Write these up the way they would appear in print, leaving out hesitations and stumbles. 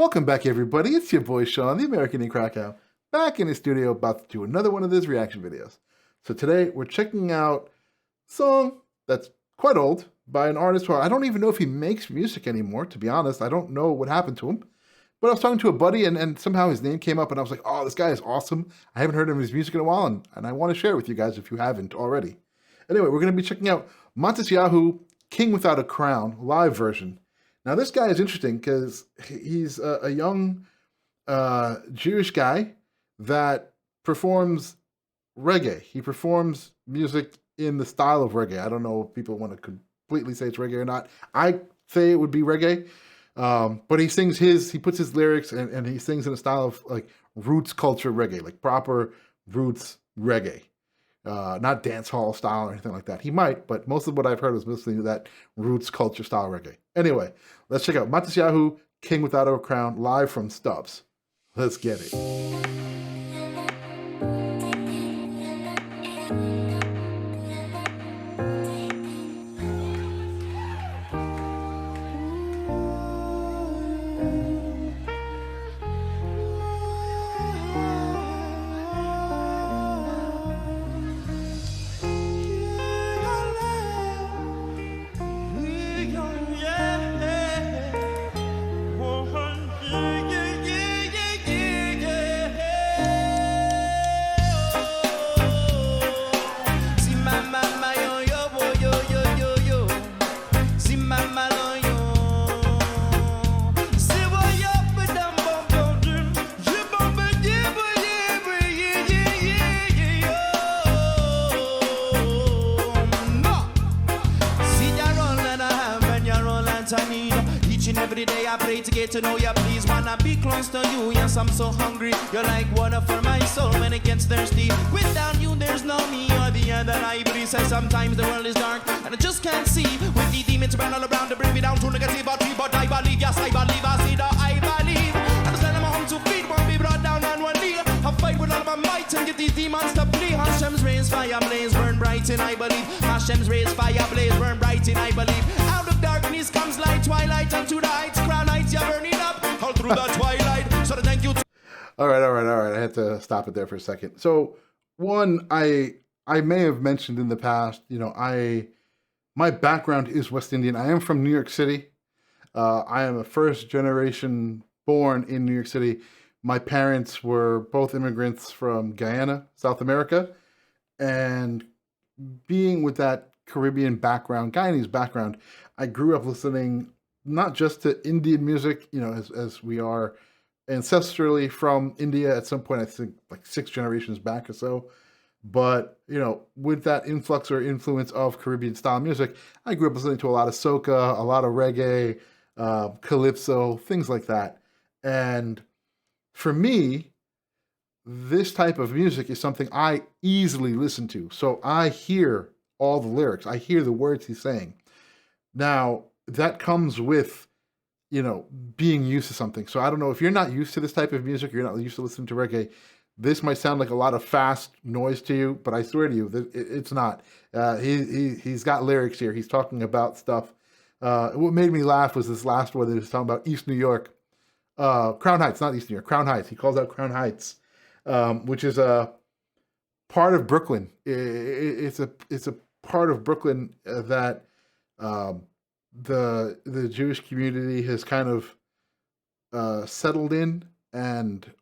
Welcome back, everybody. It's your boy Sean, the American in Krakow, back in the studio about to do another one of these reaction videos. So today we're checking out a song that's quite old by an artist who I don't even know if he makes music anymore, to be honest. I don't know what happened to him. But I was talking to a buddy and somehow his name came up and I was like, oh, this guy is awesome. I haven't heard of his music in a while and I want to share it with you guys if you haven't already. Anyway, we're going to be checking out Matisyahu King Without a Crown live version. Now, this guy is interesting because he's a young Jewish guy that performs reggae. He performs music in the style of reggae. I don't know if people want to completely say it's reggae or not. I say it would be reggae, but he puts his lyrics and he sings in a style of like roots culture reggae, like proper roots reggae. Not dance hall style or anything like that. He might, but most of what I've heard was mostly that roots culture style reggae. Anyway, let's check out Matisyahu King Without a Crown live from Stubbs. Let's get it. Each and every day I pray to get to know you. Please wanna be close to you. Yes, I'm so hungry. You're like water for my soul when it gets thirsty. Without you, there's no me or the other. I believe says sometimes the world is dark and I just can't see. With the demons run all around to bring me down to negativity, but I believe, yes, I believe, I see that I believe. And I I'm home to feet, won't be brought down on one knee. I fight with all of my might and get these demons to flee. Hashem's rays, fire blaze, burn bright in I believe. Hashem's rays, fire blaze, burn bright in I believe. Out of darkness comes light, twilight unto the heights. Crown heights, you're burning up all through the twilight. So thank you. All right. I had to stop it there for a second. So one, I may have mentioned in the past, my background is West Indian. I am from New York City. I am a first generation born in New York City. My parents were both immigrants from Guyana, South America, and being with that Caribbean background, Guyanese background, I grew up listening not just to Indian music, as we are ancestrally from India at some point, I think like 6 generations back or so. But, with that influx or influence of Caribbean style music, I grew up listening to a lot of soca, a lot of reggae, calypso, things like that. And for me, this type of music is something I easily listen to. So I hear all the lyrics. I hear the words he's saying. Now, that comes with, being used to something. So I don't know if you're not used to this type of music, you're not used to listening to reggae, this might sound like a lot of fast noise to you, but I swear to you, it's not. He's got lyrics here. He's talking about stuff. What made me laugh was this last one that he was talking about East New York. Crown Heights, not East New York, Crown Heights. He calls out Crown Heights, which is a part of Brooklyn. It's a part of Brooklyn that the Jewish community has kind of settled in,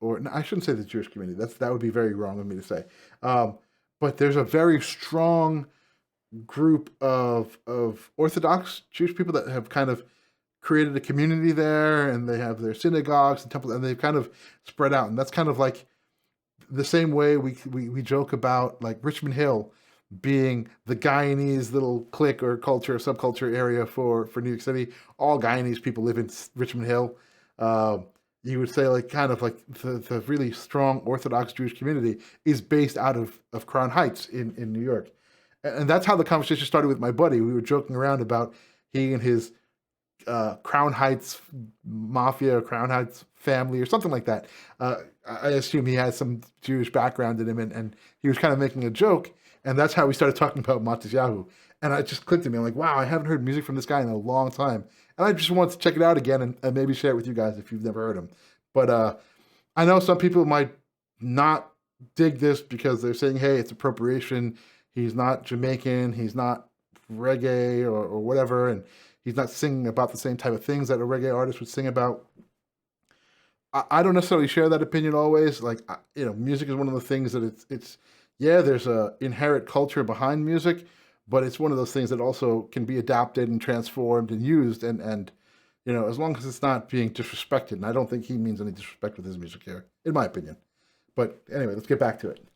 or no, I shouldn't say the Jewish community. That would be very wrong of me to say. But there's a very strong group of Orthodox Jewish people that have kind of created a community there, and they have their synagogues and temples, and they've kind of spread out. And that's kind of like the same way we joke about like Richmond Hill being the Guyanese little clique or culture or subculture area for New York City. All Guyanese people live in Richmond Hill. You would say like kind of like the really strong Orthodox Jewish community is based out of Crown Heights in New York. And that's how the conversation started with my buddy. We were joking around about he and his Crown Heights mafia, Crown Heights family, or something like that. I assume he has some Jewish background in him, and he was kind of making a joke, and that's how we started talking about Matisyahu. And it just clicked to me. I'm like, wow, I haven't heard music from this guy in a long time. And I just wanted to check it out again and maybe share it with you guys if you've never heard him. But I know some people might not dig this because they're saying, hey, it's appropriation. He's not Jamaican. He's not reggae or whatever. And he's not singing about the same type of things that a reggae artist would sing about. I don't necessarily share that opinion always. Like, music is one of the things that it's there's a inherent culture behind music, but it's one of those things that also can be adapted and transformed and used, and as long as it's not being disrespected. And I don't think he means any disrespect with his music here, in my opinion. But anyway, let's get back to it.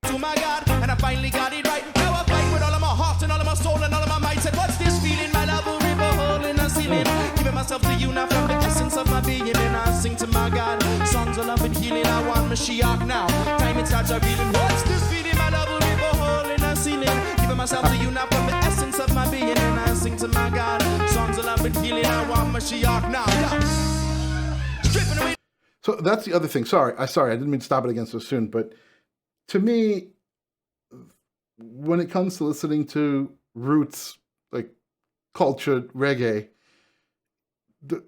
To my God, and I finally got it right. Now I fight with all of my heart and all of my soul and all of my might. Said, what's this feeling? My love will rip a hole in the ceiling. Giving myself to you now from the essence of my being. And I sing to my God, songs of love and healing. I want Mashiach now. Time it starts revealing. What's this feeling? My love will rip a hole in the ceiling. Giving myself to you now from the essence of my being. And I sing to my God, songs of love and healing. I want Mashiach now. Stripping away. So that's the other thing. Sorry, I didn't mean to stop it again so soon, but to me, when it comes to listening to roots, like culture reggae,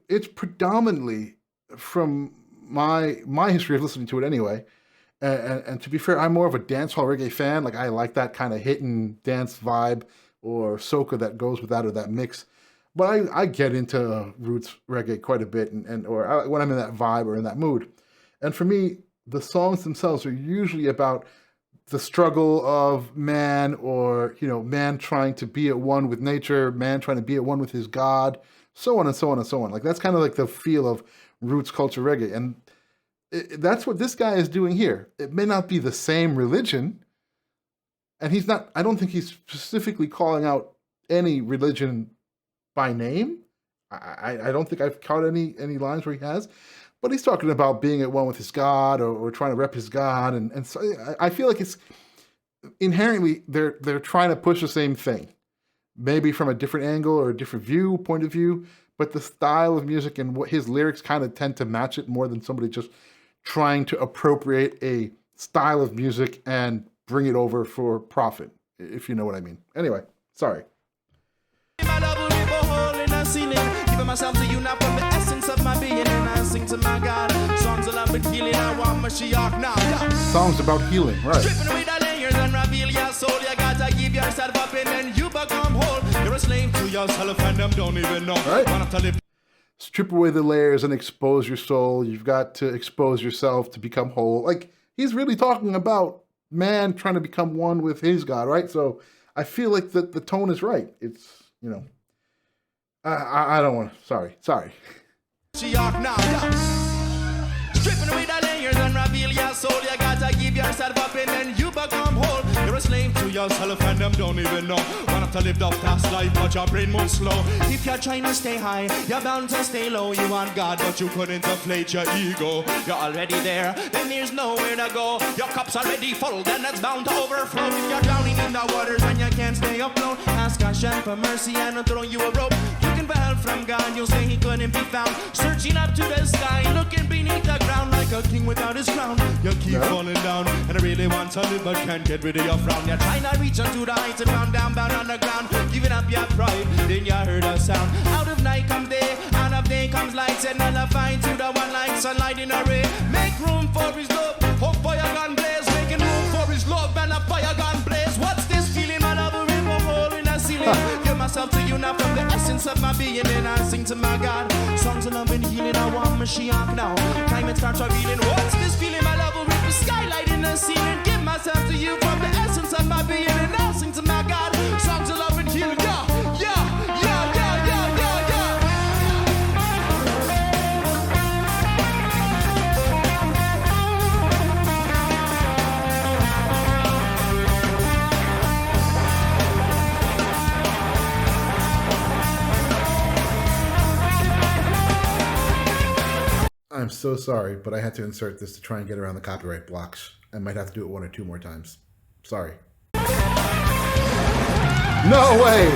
it's predominantly from my history of listening to it anyway. And to be fair, I'm more of a dancehall reggae fan. Like, I like that kind of hit and dance vibe or soca that goes with that, or that mix. But I get into roots reggae quite a bit, or when I'm in that vibe or in that mood. And for me, the songs themselves are usually about the struggle of man, or, man trying to be at one with nature, man trying to be at one with his God, so on and so on and so on. Like, that's kind of like the feel of roots culture reggae. And that's what this guy is doing here. It may not be the same religion, and I don't think he's specifically calling out any religion by name. I don't think I've caught any lines where he has. But he's talking about being at one with his God, or trying to rep his God, and so I feel like it's inherently they're trying to push the same thing, maybe from a different angle or a different point of view. But the style of music and what his lyrics kind of tend to match it more than somebody just trying to appropriate a style of music and bring it over for profit, if you know what I mean. Anyway, sorry. Giving myself to you now from the essence of my being, and I sing to my God, songs of love and healing. I want Mashiach now. Songs about healing, right? Stripping away the layers and reveal your soul. You gotta give yourself up and then you become whole. You're a slave to yourself and them don't even know. Right? Strip away the layers and expose your soul. You've got to expose yourself to become whole. Like, he's really talking about man trying to become one with his God, right? So I feel like the tone is right. It's, I don't want to. Sorry. Stripping away the layers and reveal your soul. You gotta give yourself up and then you become whole. You're a slave to yourself and them don't even know. Want to live the fast life, but your brain moves slow. If you're trying to stay high, you're bound to stay low. You want God, but you couldn't inflate your ego. You're already there, then there's nowhere to go. Your cup's already full, then it's bound to overflow. If you're drowning in the waters and you can't stay afloat, ask Hashem for mercy and I'll throw you a rope. Looking for help from God, you'll say he couldn't be found. Searching up to the sky, looking beneath the ground like a king without his crown. You keep falling down, and I really want to live but can't get rid of your frown. You're trying to reach onto the heights and round down, bound on the ground. Giving up your pride, then you heard a sound. Out of night comes day, out of day comes light. And nullify to the one like sunlight in a ray. Make room for his love, hope fire gun blaze. Making room for his love and a fire gun blaze. What's this feeling? My love will rip a hole in the ceiling. Give myself to you now from the essence of my being, and I sing to my God, songs of love and healing. I want Mashiach now. Time it starts revealing. What's this feeling? My love will rip the skylight in the ceiling. Give myself to you from the essence of my being, and I sing to my God, songs of love and healing. I'm so sorry, but I had to insert this to try and get around the copyright blocks. I might have to do it 1 or 2 more times. Sorry. No way!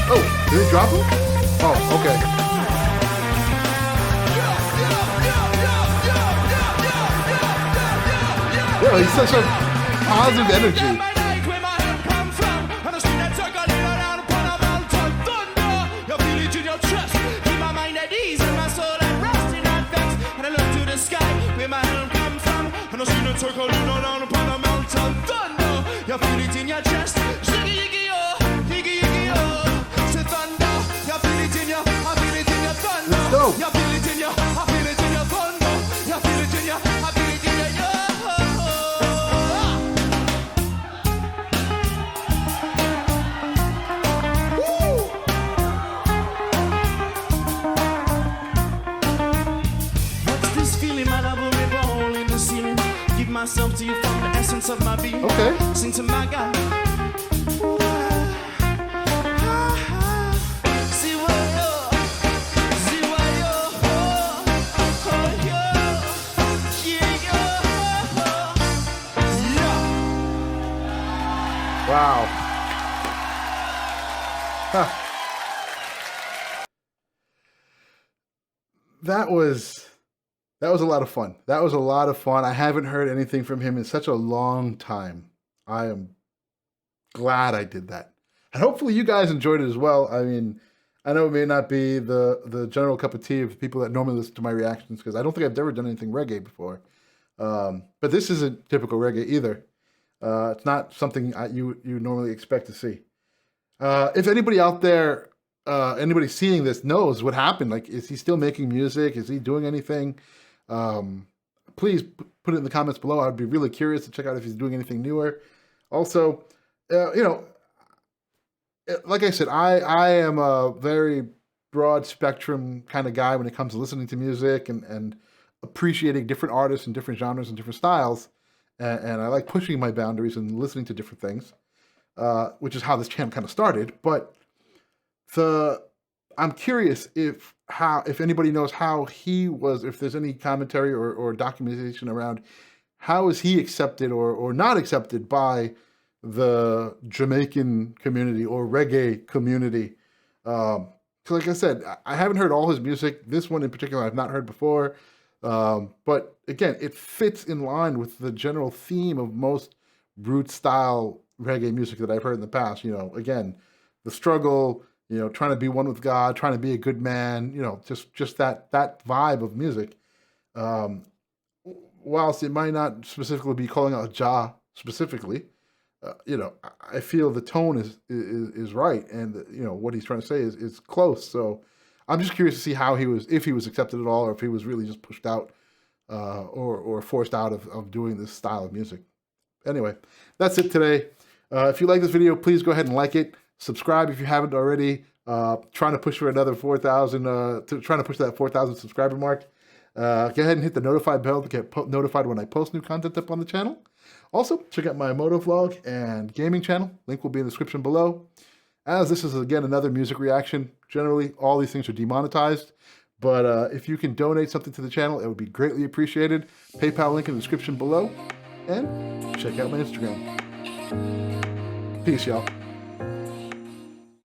Oh, did it drop it? Oh, okay. Yo, he's such a positive energy. Circle down upon a mountain thunder. You feel it in your chest. Shiggy yiggy yo, yiggy yiggy yo. Say thunder. You feel it in your, I feel it in your thunder. Let's go. You feel it in your, I feel it in your thunder. You feel it in your, I feel it in your yo. What's this feeling, man? I will be all in the ceiling. Give myself to you from the essence of my being. Okay. Sing to my God. See why yo, see why yo, yeah. Wow. Huh. That was a lot of fun. That was a lot of fun. I haven't heard anything from him in such a long time. I am glad I did that. And hopefully you guys enjoyed it as well. I mean, I know it may not be the general cup of tea of people that normally listen to my reactions, because I don't think I've ever done anything reggae before. But this isn't typical reggae either. It's not something you normally expect to see. If anybody out there, anybody seeing this knows what happened, like, is he still making music? Is he doing anything? Please put it in the comments below. I'd be really curious to check out if he's doing anything newer. Also, you know, like I said, I am a very broad spectrum kind of guy when it comes to listening to music and appreciating different artists and different genres and different styles. And I like pushing my boundaries and listening to different things, which is how this channel kind of started. But I'm curious if anybody knows how he was, if there's any commentary or documentation around how is he accepted or not accepted by the Jamaican community or reggae community. So like I said, I haven't heard all his music. This one in particular I've not heard before. But again, it fits in line with the general theme of most root style reggae music that I've heard in the past. You know, again, the struggle, you know, trying to be one with God, trying to be a good man, you know, just that vibe of music. Whilst it might not specifically be calling out Jah specifically, you know, I feel the tone is right, and you know what he's trying to say is close. So I'm just curious to see how if he was accepted at all, or if he was really just pushed out or forced out of doing this style of music. Anyway, that's it today. If you like this video, please go ahead and like it. Subscribe if you haven't already. Trying to push for another 4,000, trying to push that 4,000 subscriber mark. Go ahead and hit the notified bell to get notified when I post new content up on the channel. Also, check out my moto vlog and gaming channel. Link will be in the description below. As this is, again, another music reaction, generally all these things are demonetized. But if you can donate something to the channel, it would be greatly appreciated. PayPal link in the description below. And check out my Instagram. Peace, y'all.